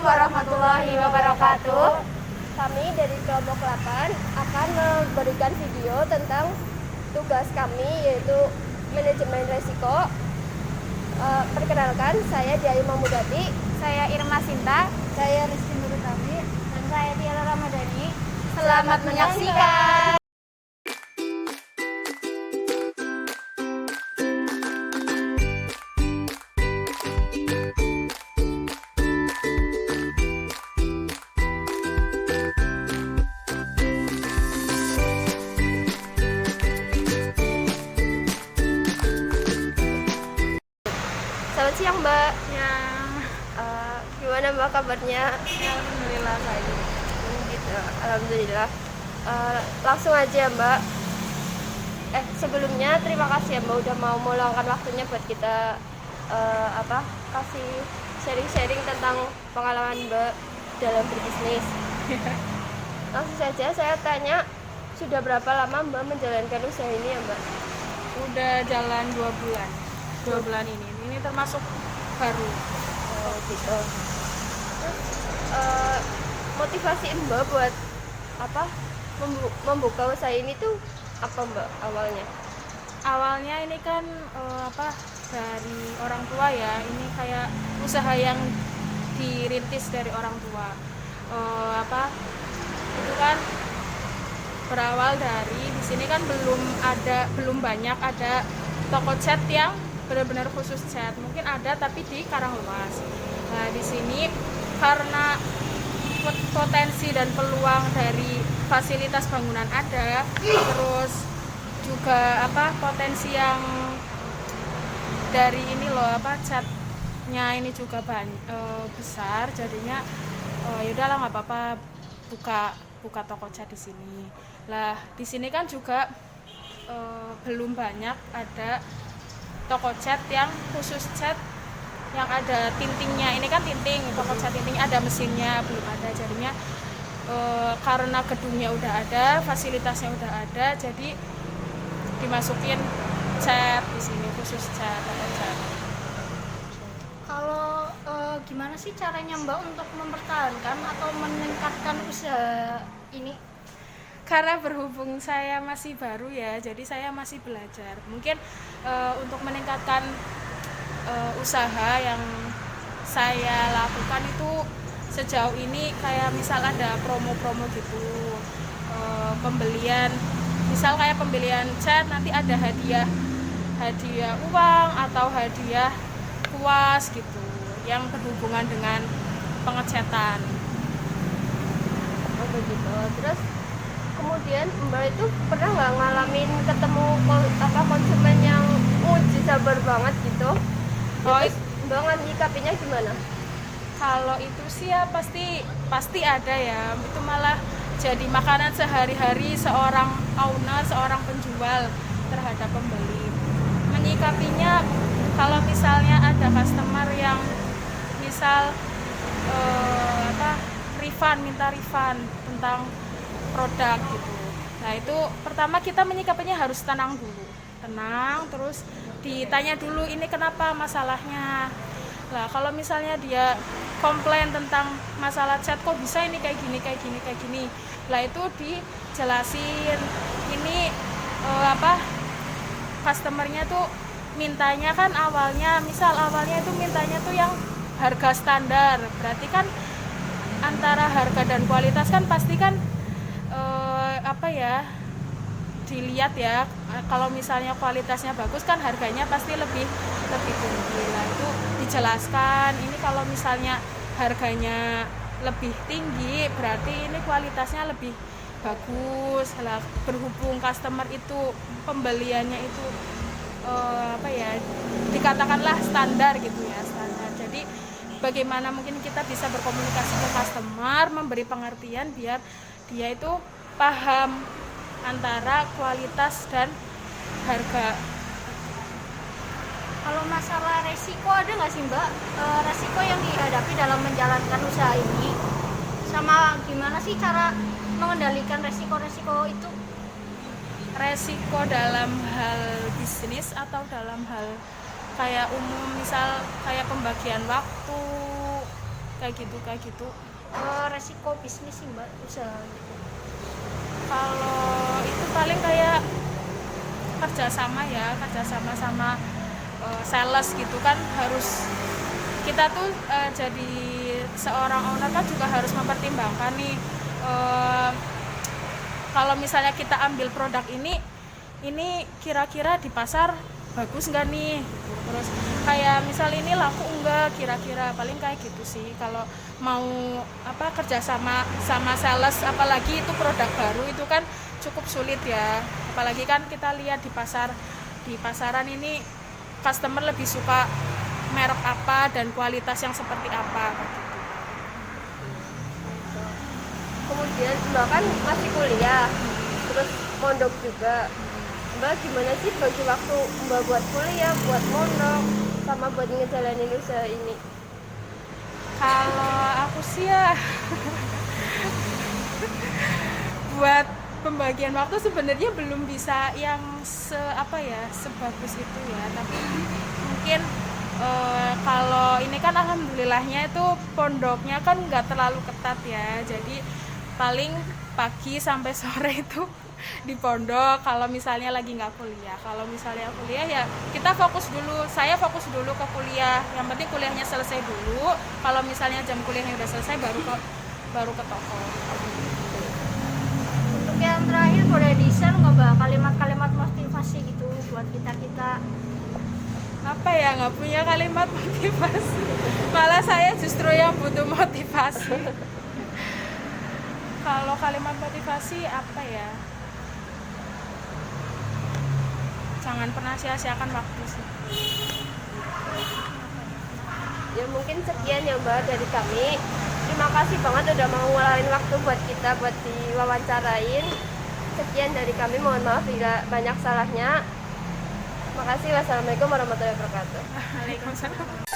warahmatullahi wabarakatuh. Kami dari kelompok 8 akan memberikan video tentang tugas kami, yaitu manajemen resiko. Perkenalkan, saya Diayu Mamudati. Saya Irma Sinta. Saya Rizky Nurutami. Dan saya Tiara Ramadhani. Selamat menyaksikan. Selamat siang, Mbak. Ya, Gimana Mbak kabarnya? alhamdulillah baik. Gitu. Alhamdulillah. Langsung aja, Mbak. Sebelumnya terima kasih ya Mbak udah mau meluangkan waktunya buat kita kasih sharing-sharing tentang pengalaman Mbak dalam berbisnis. Langsung saja saya tanya, sudah berapa lama Mbak menjalankan usaha ini ya Mbak? Udah jalan 2 bulan. 2 bulan ini. Ini termasuk baru. Oh gitu. Terus, motivasi Mbak buat membuka usaha ini tuh apa Mbak awalnya? Awalnya ini kan dari orang tua ya. Ini kayak usaha yang dirintis dari orang tua. Itu kan berawal dari di sini kan belum banyak ada toko cat yang benar-benar khusus cat. Mungkin ada tapi di Karanglemas. Nah, di sini karena potensi dan peluang dari fasilitas bangunan ada, terus juga potensi yang dari ini loh catnya ini juga besar, jadinya yaudahlah nggak apa-apa buka toko cat di sini. Lah di sini kan juga belum banyak ada toko cat yang khusus cat yang ada tintingnya. Ini kan tinting, toko cat tinting ada mesinnya, belum ada. Jadinya karena gedungnya udah ada, fasilitasnya udah ada, jadi dimasukin cat di sini, khusus cat, toko cat. Kalau gimana sih caranya Mbak untuk mempertahankan atau meningkatkan usaha ini? Karena berhubung saya masih baru ya, jadi saya masih belajar. Mungkin untuk meningkatkan usaha yang saya lakukan itu sejauh ini kayak misal ada promo-promo gitu, pembelian, misal kayak pembelian cat nanti ada hadiah uang atau hadiah kuas gitu yang berhubungan dengan pengecatan. Oh begitu. Terus kemudian Mbak itu pernah nggak ngalamin ketemu konsumen yang uji sabar banget gitu? Terus Mbak nyikapinya gimana? Kalau itu sih ya pasti ada ya. Itu malah jadi makanan sehari-hari seorang owner, seorang penjual terhadap pembeli. Menyikapinya kalau misalnya ada customer yang misal minta refund tentang produk gitu. Nah itu pertama kita menyikapinya harus tenang dulu, terus ditanya dulu ini kenapa masalahnya. Nah kalau misalnya dia komplain tentang masalah cat, kok bisa ini kayak gini. Lah itu dijelasin ini customernya tuh mintanya kan awalnya itu mintanya tuh yang harga standar. Berarti kan antara harga dan kualitas kan pasti kan dilihat ya. Kalau misalnya kualitasnya bagus kan harganya pasti lebih tinggi. Lah itu dijelaskan ini kalau misalnya harganya lebih tinggi berarti ini kualitasnya lebih bagus. Lah berhubung customer itu pembeliannya itu dikatakanlah standar gitu ya, standar. Jadi bagaimana mungkin kita bisa berkomunikasi ke customer, memberi pengertian biar dia itu paham antara kualitas dan harga. Kalau masalah resiko ada nggak sih Mbak? Resiko yang dihadapi dalam menjalankan usaha ini, sama gimana sih cara mengendalikan resiko-resiko itu? Resiko dalam hal bisnis atau dalam hal kayak umum, misal kayak pembagian waktu kayak gitu. Resiko bisnis sih mbak, usaha gitu. Kalau itu paling kayak kerjasama sama sales gitu kan, harus kita tuh jadi seorang owner kan juga harus mempertimbangkan nih, kalau misalnya kita ambil produk ini kira-kira di pasar bagus nggak nih gitu. Terus kayak misal ini laku enggak kira-kira, paling kayak gitu sih kalau mau kerja sama sales, apalagi itu produk baru itu kan cukup sulit ya, apalagi kan kita lihat di pasaran ini customer lebih suka merek apa dan kualitas yang seperti apa gitu. Kemudian Mbak kan masih kuliah, terus mondok juga. Mbak gimana sih bagi waktu Mbak buat kuliah, buat mondok, sama buat ngejalanin usaha ini? Kalau aku sih ya buat pembagian waktu sebenarnya belum bisa yang sebagus itu ya, tapi mungkin kalau ini kan alhamdulillahnya itu pondoknya kan nggak terlalu ketat ya, jadi paling pagi sampai sore itu di pondok kalau misalnya lagi nggak kuliah. Kalau misalnya kuliah ya kita saya fokus dulu ke kuliah, yang penting kuliahnya selesai dulu. Kalau misalnya jam kuliahnya udah selesai baru ke toko. Untuk yang terakhir boleh di-share nggak mbak kalimat-kalimat motivasi gitu buat kita Nggak punya kalimat motivasi, malah saya justru yang butuh motivasi. Kalau kalimat motivasi jangan pernah sia-siakan waktu sih. Ya mungkin sekian ya Mbak dari kami. Terima kasih banget udah mau ngeluarin waktu buat kita buat diwawancarain. Sekian dari kami, mohon maaf bila banyak salahnya. Makasih. Wassalamualaikum warahmatullahi wabarakatuh. Waalaikumsalam.